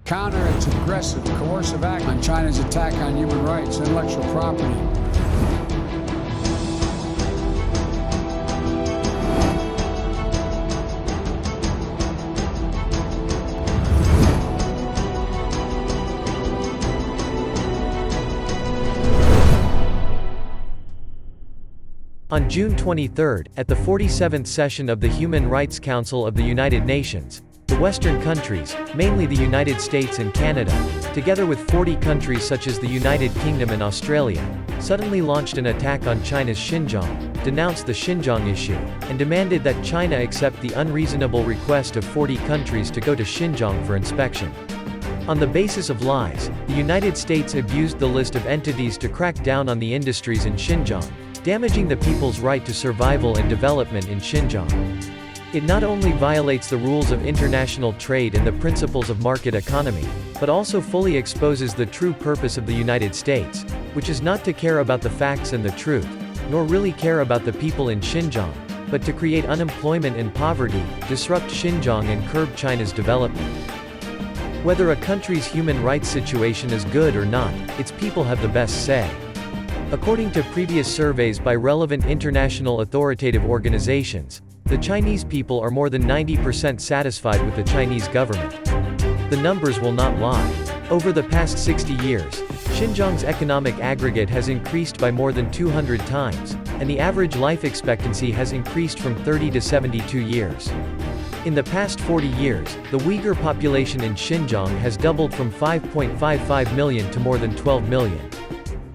counter its aggressive, coercive act on China's attack on human rights and intellectual property. On June 23, at the 47th session of the Human Rights Council of the United Nations, the Western countries, mainly the United States and Canada, together with 40 countries such as the United Kingdom and Australia, suddenly launched an attack on China's Xinjiang, denounced the Xinjiang issue, and demanded that China accept the unreasonable request of 40 countries to go to Xinjiang for inspection. On the basis of lies, the United States abused the list of entities to crack down on the industries in Xinjiang, damaging the people's right to survival and development in Xinjiang. It not only violates the rules of international trade and the principles of market economy, but also fully exposes the true purpose of the United States, which is not to care about the facts and the truth, nor really care about the people in Xinjiang, but to create unemployment and poverty, disrupt Xinjiang and curb China's development. Whether a country's human rights situation is good or not, its people have the best say. According to previous surveys by relevant international authoritative organizations, the Chinese people are more than 90% satisfied with the Chinese government. The numbers will not lie. Over the past 60 years, Xinjiang's economic aggregate has increased by more than 200 times, and the average life expectancy has increased from 30 to 72 years. In the past 40 years, the Uyghur population in Xinjiang has doubled from 5.55 million to more than 12 million.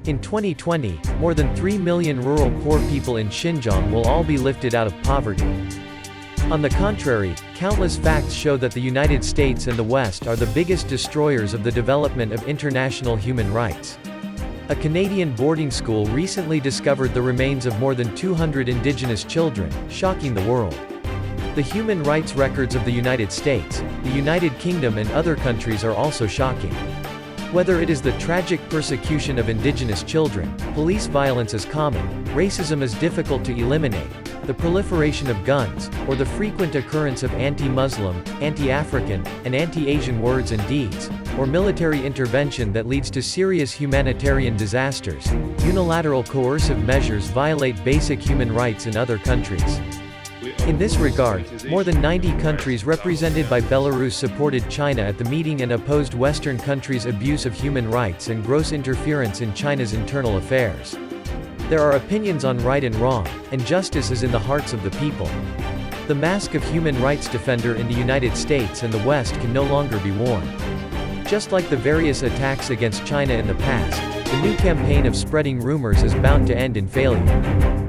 In 2020, more than 3 million rural poor people in Xinjiang will all be lifted out of poverty. On the contrary, countless facts show that the United States and the West are the biggest destroyers of the development of international human rights. A Canadian boarding school recently discovered the remains of more than 200 indigenous children, shocking the world. The human rights records of the United States, the United Kingdom and other countries are also shocking. Whether it is the tragic persecution of indigenous children, police violence is common, racism is difficult to eliminate, the proliferation of guns, or the frequent occurrence of anti-Muslim, anti-African, and anti-Asian words and deeds, or military intervention that leads to serious humanitarian disasters, unilateral coercive measures violate basic human rights in other countries. In this regard, more than 90 countries represented by Belarus supported China at the meeting and opposed Western countries' abuse of human rights and gross interference in China's internal affairs. There are opinions on right and wrong, and justice is in the hearts of the people. The mask of human rights defender in the United States and the West can no longer be worn. Just like the various attacks against China in the past, the new campaign of spreading rumors is bound to end in failure.